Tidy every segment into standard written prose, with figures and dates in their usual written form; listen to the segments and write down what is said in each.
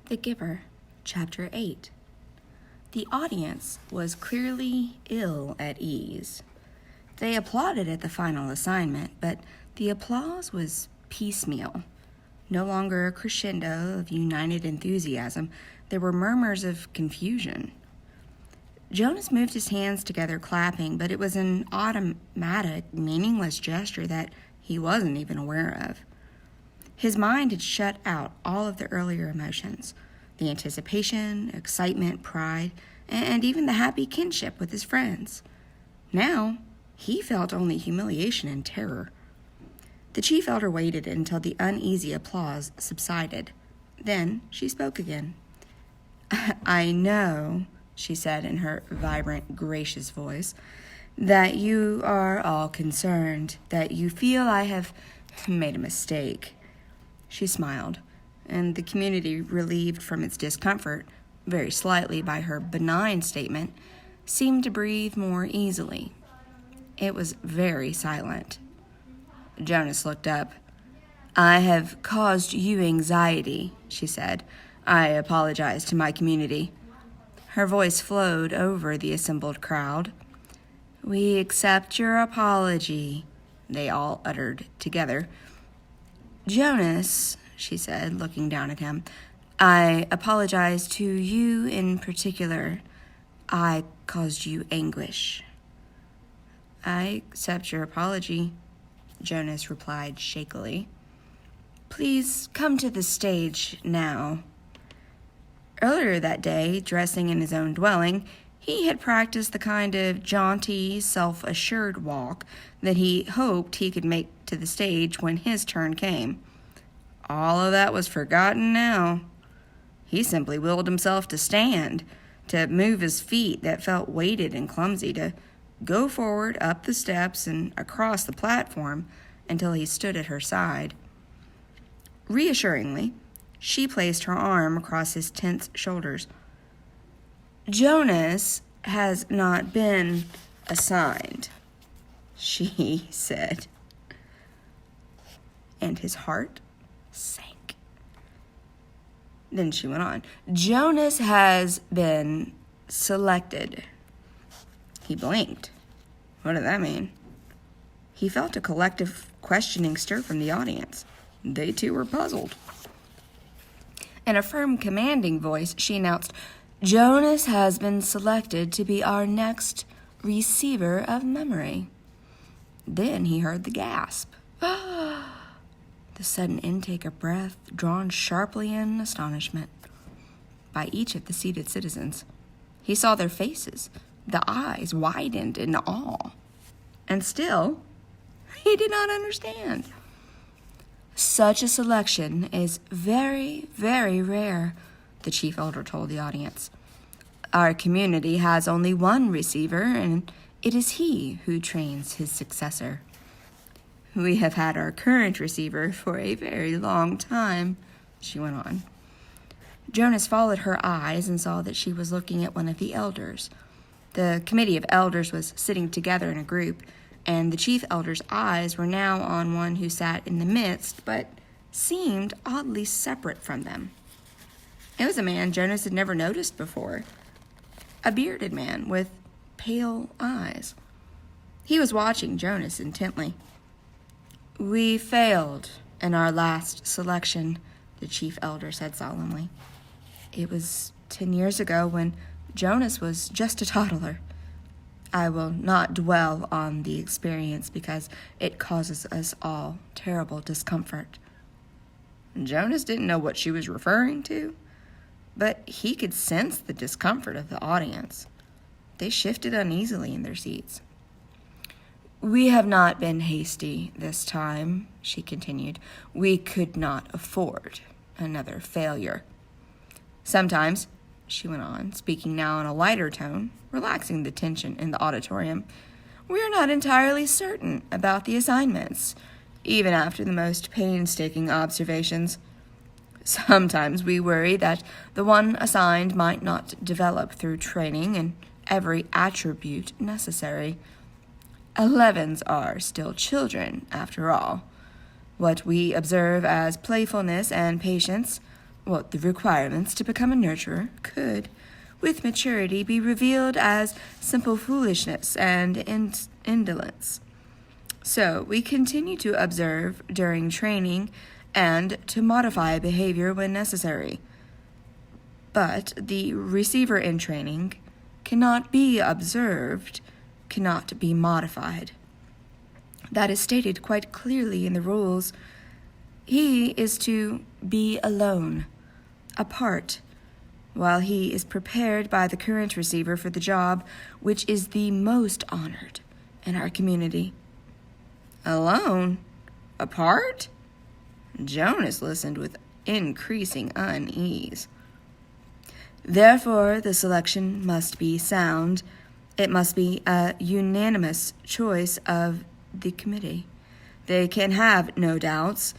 The Giver, Chapter 8. The audience was clearly ill at ease. They applauded at the final assignment, but the applause was piecemeal. No longer a crescendo of united enthusiasm, there were murmurs of confusion. Jonas moved his hands together, clapping, but it was an automatic, meaningless gesture that he wasn't even aware of. His mind had shut out all of the earlier emotions, the anticipation, excitement, pride, and even the happy kinship with his friends. Now, he felt only humiliation and terror. The chief elder waited until the uneasy applause subsided. Then she spoke again. "I know," she said in her vibrant, gracious voice, "that you are all concerned, that you feel I have made a mistake." She smiled, and the community, relieved from its discomfort, very slightly by her benign statement, seemed to breathe more easily. It was very silent. Jonas looked up. "I have caused you anxiety," she said. "I apologize to my community." Her voice flowed over the assembled crowd. "We accept your apology," they all uttered together. "Jonas," she said, looking down at him, "I apologize to you in particular. I caused you anguish." "I accept your apology," Jonas replied shakily. "Please come to the stage now." Earlier that day, dressing in his own dwelling, he had practiced the kind of jaunty, self-assured walk that he hoped he could make to the stage when his turn came. All of that was forgotten now. He simply willed himself to stand, to move his feet that felt weighted and clumsy, to go forward up the steps and across the platform until he stood at her side. Reassuringly, she placed her arm across his tense shoulders. "Jonas has not been assigned," she said. And his heart sank. Then she went on. "Jonas has been selected." He blinked. What did that mean? He felt a collective questioning stir from the audience. They too were puzzled. In a firm, commanding voice, she announced, "Jonas has been selected to be our next receiver of memory." Then he heard the gasp. The sudden intake of breath, drawn sharply in astonishment by each of the seated citizens. He saw their faces. The eyes widened in awe. And still, he did not understand. "Such a selection is very, very rare," the chief elder told the audience. "Our community has only one receiver, and it is he who trains his successor. We have had our current receiver for a very long time," she went on. Jonas followed her eyes and saw that she was looking at one of the elders. The committee of elders was sitting together in a group, and the chief elder's eyes were now on one who sat in the midst, but seemed oddly separate from them. It was a man Jonas had never noticed before, a bearded man with pale eyes. He was watching Jonas intently. "We failed in our last selection," the chief elder said solemnly. "It was 10 years ago when Jonas was just a toddler. I will not dwell on the experience because it causes us all terrible discomfort." Jonas didn't know what she was referring to, but he could sense the discomfort of the audience. They shifted uneasily in their seats. "We have not been hasty this time," she continued. "We could not afford another failure. Sometimes," she went on, speaking now in a lighter tone, relaxing the tension in the auditorium, "we are not entirely certain about the assignments, even after the most painstaking observations. Sometimes we worry that the one assigned might not develop through training in every attribute necessary. 11s are still children, after all. What we observe as playfulness and patience the requirements to become a nurturer could, with maturity, be revealed as simple foolishness and indolence. So we continue to observe during training and to modify behavior when necessary. But the receiver in training cannot be observed, cannot be modified. That is stated quite clearly in the rules. He is to be alone, apart, while he is prepared by the current receiver for the job which is the most honored in our community. Alone? Apart? Jonas listened with increasing unease. Therefore, the selection must be sound. It must be a unanimous choice of the committee. They can have no doubts,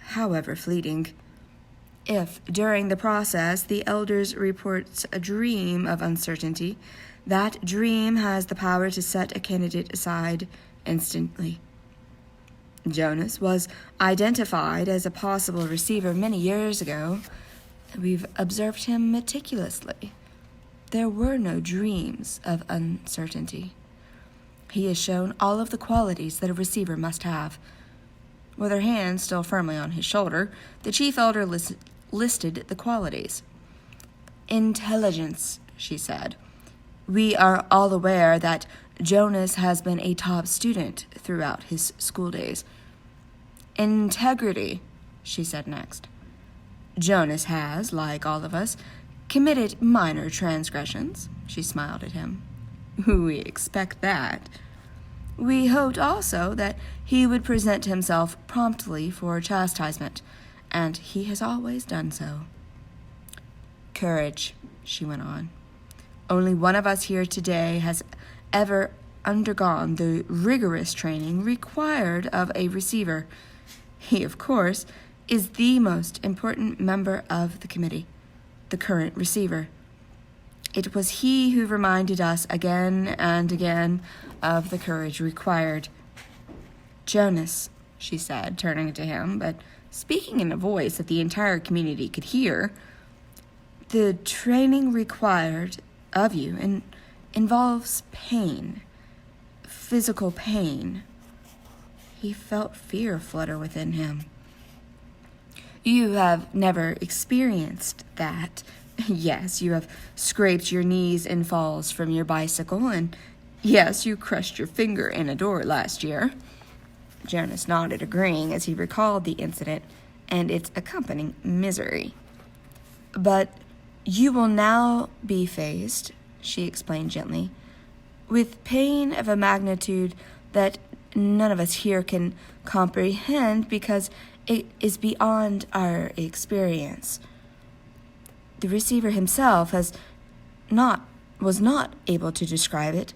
however fleeting. If, during the process, the elders reports a dream of uncertainty, that dream has the power to set a candidate aside instantly. Jonas was identified as a possible receiver many years ago. We've observed him meticulously. There were no dreams of uncertainty. He has shown all of the qualities that a receiver must have. With her hand still firmly on his shoulder, the chief elder listed the qualities. Intelligence, she said. We are all aware that Jonas has been a top student throughout his school days. Integrity, she said next. Jonas has, like all of us, committed minor transgressions. She smiled at him. We expect that. We hoped also that he would present himself promptly for chastisement, and he has always done so. Courage, she went on. Only one of us here today has ever undergone the rigorous training required of a receiver. He, of course, is the most important member of the committee, the current receiver. It was he who reminded us again and again of the courage required. Jonas, she said, turning to him, but speaking in a voice that the entire community could hear, the training required of you involves pain, physical pain. He felt fear flutter within him. You have never experienced that. Yes, you have scraped your knees in falls from your bicycle, and yes, you crushed your finger in a door last year. Jonas nodded, agreeing as he recalled the incident and its accompanying misery. But you will now be faced, she explained gently, with pain of a magnitude that none of us here can comprehend because it is beyond our experience. The receiver himself was not able to describe it,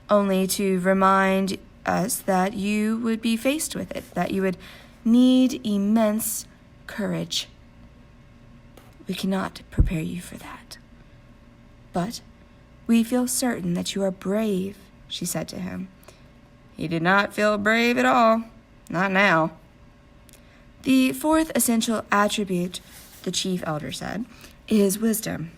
only to remind us that you would be faced with it, that you would need immense courage. We cannot prepare you for that. But we feel certain that you are brave, she said to him. He did not feel brave at all. Not now. The fourth essential attribute, the chief elder said, is wisdom.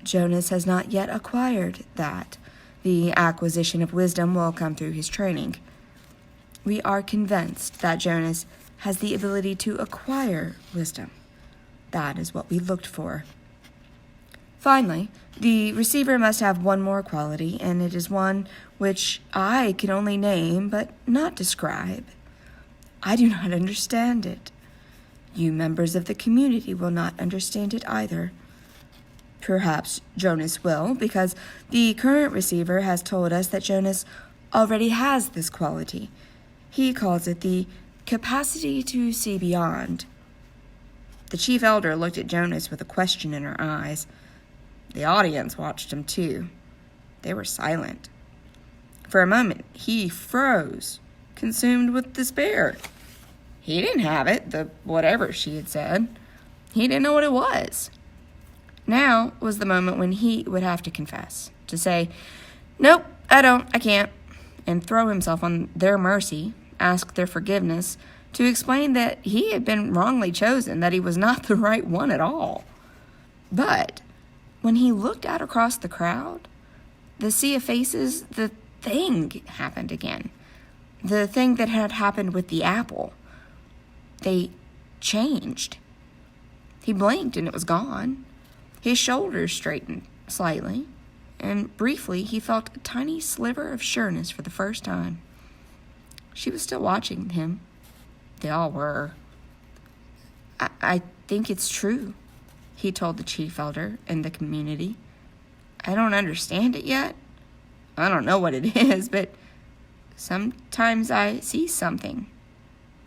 Jonas has not yet acquired that. The acquisition of wisdom will come through his training. We are convinced that Jonas has the ability to acquire wisdom. That is what we looked for. Finally, the receiver must have one more quality, and it is one which I can only name but not describe. I do not understand it. You members of the community will not understand it either. Perhaps Jonas will, because the current receiver has told us that Jonas already has this quality. He calls it the capacity to see beyond. The chief elder looked at Jonas with a question in her eyes. The audience watched him too. They were silent. For a moment, he froze, consumed with despair. He didn't have it, the whatever she had said. He didn't know what it was. Now was the moment when he would have to confess, to say, "Nope, I can't," and throw himself on their mercy, ask their forgiveness, to explain that he had been wrongly chosen, that he was not the right one at all. But when he looked out across the crowd, the sea of faces, the thing happened again. The thing that had happened with the apple. They changed. He blinked and it was gone. His shoulders straightened slightly, and briefly he felt a tiny sliver of sureness for the first time. She was still watching him. They all were. I think it's true, he told the chief elder in the community. I don't understand it yet. I don't know what it is, but sometimes I see something.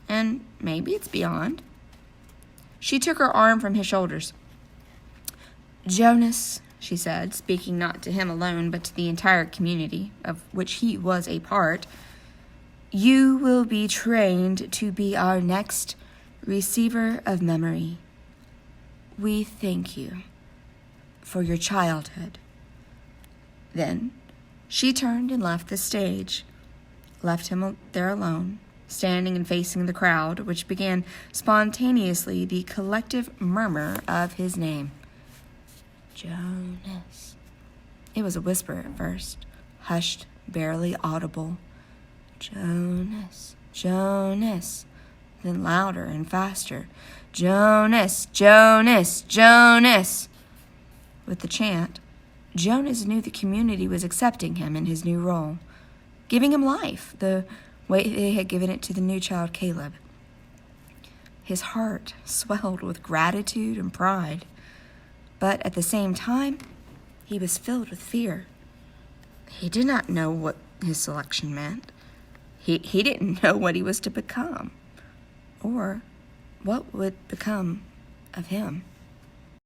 And maybe it's beyond. She took her arm from his shoulders. Jonas, she said, speaking not to him alone, but to the entire community, of which he was a part, you will be trained to be our next receiver of memory. We thank you for your childhood. Then she turned and left the stage, left him there alone, standing and facing the crowd, which began spontaneously the collective murmur of his name. Jonas. It was a whisper at first, hushed, barely audible. Jonas, Jonas. Then louder and faster. Jonas, Jonas, Jonas. With the chant, Jonas knew the community was accepting him in his new role, giving him life, the way they had given it to the new child Caleb. His heart swelled with gratitude and pride, but at the same time, he was filled with fear. He did not know what his selection meant. He didn't know what he was to become, or what would become of him.